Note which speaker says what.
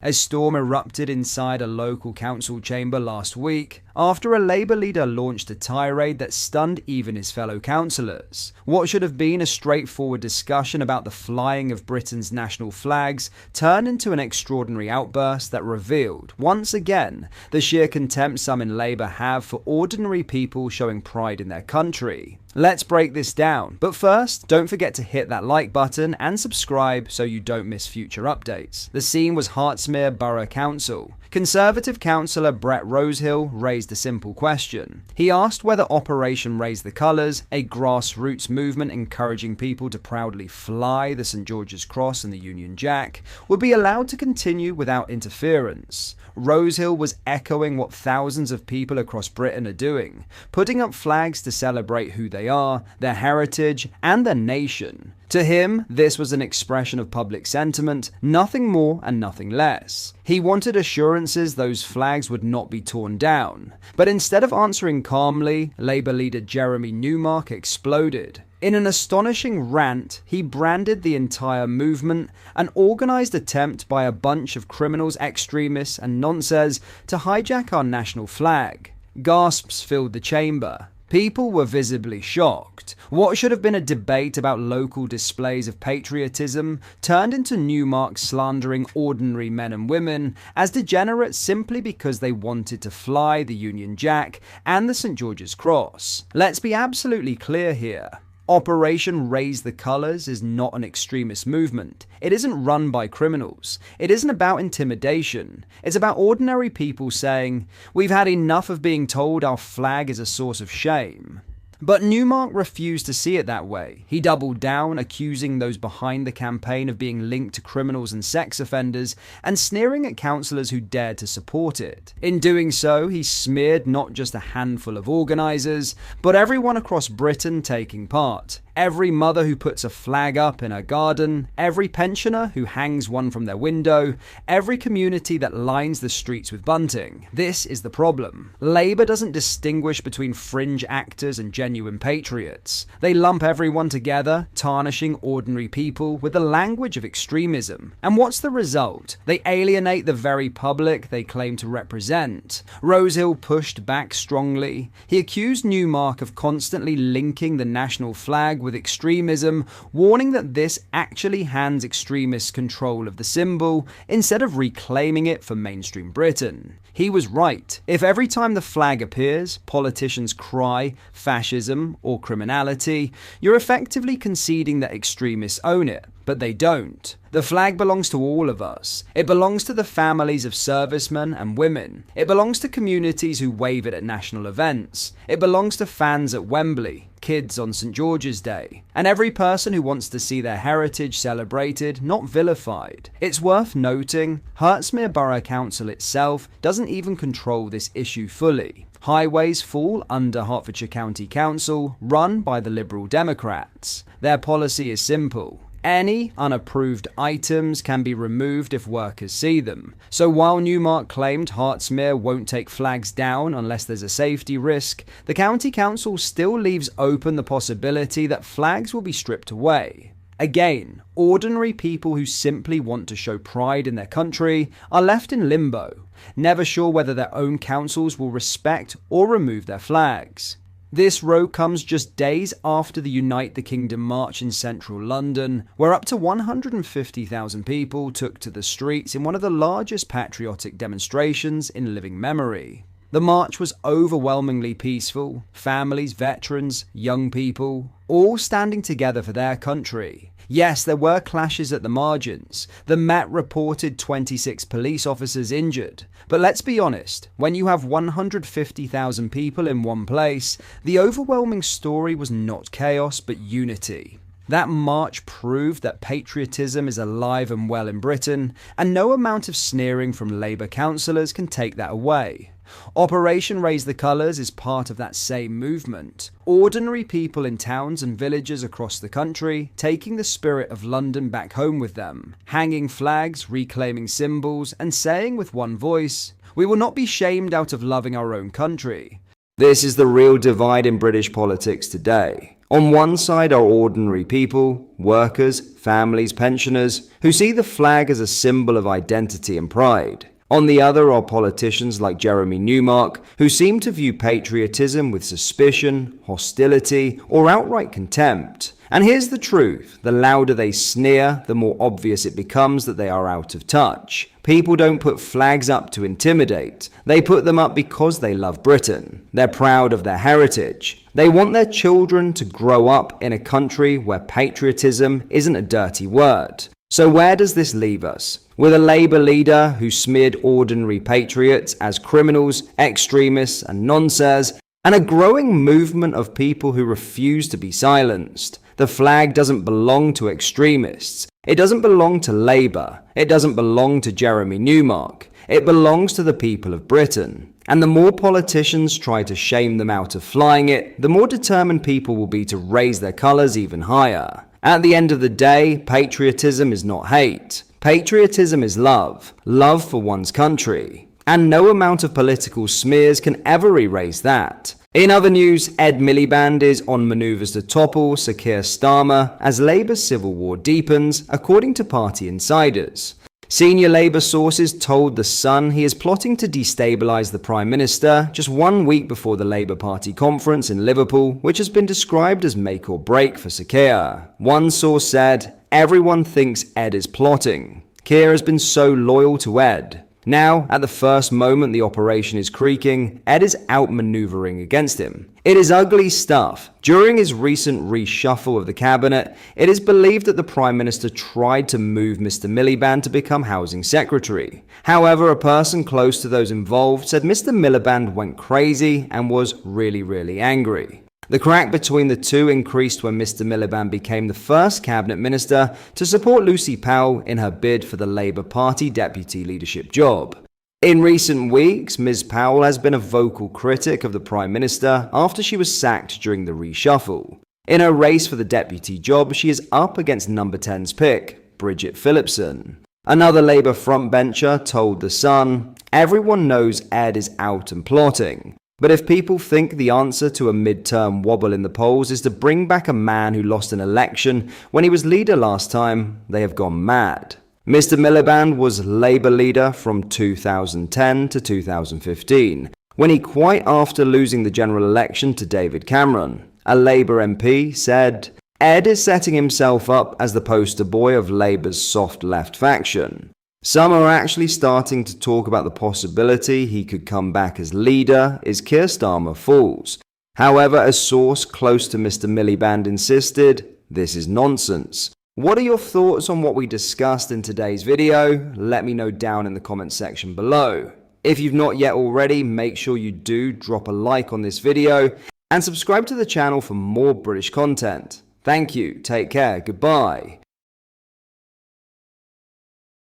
Speaker 1: A storm erupted inside a local council chamber last week after a Labour leader launched a tirade that stunned even his fellow councillors. What should have been a straightforward discussion about the flying of Britain's national flags turned into an extraordinary outburst that revealed, once again, the sheer contempt some in Labour have for ordinary people showing pride in their country. Let's break this down, but first, don't forget to hit that like button and subscribe so you don't miss future updates. The scene was Hertsmere Borough Council. Conservative councillor Brett Rosehill raised a simple question. He asked whether Operation Raise the Colours, a grassroots movement encouraging people to proudly fly the St George's Cross and the Union Jack, would be allowed to continue without interference. Rosehill was echoing what thousands of people across Britain are doing, putting up flags to celebrate who they are, their heritage, and their nation. To him, this was an expression of public sentiment, nothing more and nothing less. He wanted assurances those flags would not be torn down. But instead of answering calmly, Labour leader Jeremy Newmark exploded. In an astonishing rant, he branded the entire movement an organised attempt by a bunch of criminals, extremists and nonces to hijack our national flag. Gasps filled the chamber. People were visibly shocked. What should have been a debate about local displays of patriotism turned into Newmark slandering ordinary men and women as degenerates simply because they wanted to fly the Union Jack and the St George's Cross. Let's be absolutely clear here. Operation Raise the Colours is not an extremist movement. It isn't run by criminals. It isn't about intimidation. It's about ordinary people saying, "We've had enough of being told our flag is a source of shame." But Newmark refused to see it that way. He doubled down, accusing those behind the campaign of being linked to criminals and sex offenders, and sneering at councillors who dared to support it. In doing so, he smeared not just a handful of organisers, but everyone across Britain taking part. Every mother who puts a flag up in her garden, every pensioner who hangs one from their window, every community that lines the streets with bunting. This is the problem. Labour doesn't distinguish between fringe actors and genuine patriots. They lump everyone together, tarnishing ordinary people with the language of extremism. And what's the result? They alienate the very public they claim to represent. Rosehill pushed back strongly. He accused Newmark of constantly linking the national flag with extremism, warning that this actually hands extremists control of the symbol instead of reclaiming it for mainstream Britain. He was right. If every time the flag appears, politicians cry fascism or criminality, you're effectively conceding that extremists own it. But they don't. The flag belongs to all of us. It belongs to the families of servicemen and women. It belongs to communities who wave it at national events. It belongs to fans at Wembley, kids on St George's Day, and every person who wants to see their heritage celebrated, not vilified. It's worth noting, Hertsmere Borough Council itself doesn't even control this issue fully. Highways fall under Hertfordshire County Council, run by the Liberal Democrats. Their policy is simple. Any unapproved items can be removed if workers see them. So while Newmark claimed Hertsmere won't take flags down unless there's a safety risk, the County Council still leaves open the possibility that flags will be stripped away. Again, ordinary people who simply want to show pride in their country are left in limbo, never sure whether their own councils will respect or remove their flags. This row comes just days after the Unite the Kingdom march in central London, where up to 150,000 people took to the streets in one of the largest patriotic demonstrations in living memory. The march was overwhelmingly peaceful, families, veterans, young people, all standing together for their country. Yes, there were clashes at the margins. The Met reported 26 police officers injured. But let's be honest, when you have 150,000 people in one place, the overwhelming story was not chaos but unity. That march proved that patriotism is alive and well in Britain, and no amount of sneering from Labour councillors can take that away. Operation Raise the Colours is part of that same movement. Ordinary people in towns and villages across the country taking the spirit of London back home with them, hanging flags, reclaiming symbols, and saying with one voice, "We will not be shamed out of loving our own country." This is the real divide in British politics today. On one side are ordinary people, workers, families, pensioners, who see the flag as a symbol of identity and pride. On the other are politicians like Jeremy Newmark, who seem to view patriotism with suspicion, hostility, or outright contempt. And here's the truth: the louder they sneer, the more obvious it becomes that they are out of touch. People don't put flags up to intimidate. They put them up because they love Britain. They're proud of their heritage. They want their children to grow up in a country where patriotism isn't a dirty word. So where does this leave us? With a Labour leader who smeared ordinary patriots as criminals, extremists, and nonces, and a growing movement of people who refuse to be silenced. The flag doesn't belong to extremists. It doesn't belong to Labour. It doesn't belong to Jeremy Newmark. It belongs to the people of Britain. And the more politicians try to shame them out of flying it, the more determined people will be to raise their colours even higher. At the end of the day, patriotism is not hate. Patriotism is love. Love for one's country. And no amount of political smears can ever erase that. In other news, Ed Miliband is on manoeuvres to topple Sir Keir Starmer as Labour's civil war deepens, according to party insiders. Senior Labour sources told The Sun he is plotting to destabilise the Prime Minister just 1 week before the Labour Party conference in Liverpool, which has been described as make or break for Sir Keir. One source said, "Everyone thinks Ed is plotting. Keir has been so loyal to Ed. Now, at the first moment the operation is creaking, Ed is outmanoeuvring against him. It is ugly stuff. During his recent reshuffle of the cabinet, it is believed that the Prime Minister tried to move Mr. Miliband to become Housing Secretary. However, a person close to those involved said Mr. Miliband went crazy and was really angry. The crack between the two increased when Mr. Miliband became the first cabinet minister to support Lucy Powell in her bid for the Labour Party deputy leadership job. In recent weeks, Ms. Powell has been a vocal critic of the Prime Minister after she was sacked during the reshuffle. In her race for the deputy job, she is up against number 10's pick, Bridget Phillipson. Another Labour frontbencher told The Sun, "Everyone knows Ed is out and plotting. But if people think the answer to a mid-term wobble in the polls is to bring back a man who lost an election when he was leader last time, they have gone mad." Mr. Miliband was Labour leader from 2010 to 2015, when he, quite after losing the general election to David Cameron, a Labour MP said, "Ed is setting himself up as the poster boy of Labour's soft left faction. Some are actually starting to talk about the possibility he could come back as leader if Keir Starmer falls." However, a source close to Mr. Miliband insisted, "This is nonsense." What are your thoughts on what we discussed in today's video? Let me know down in the comment section below. If you've not yet already, make sure you do drop a like on this video and subscribe to the channel for more British content. Thank you, take care, goodbye.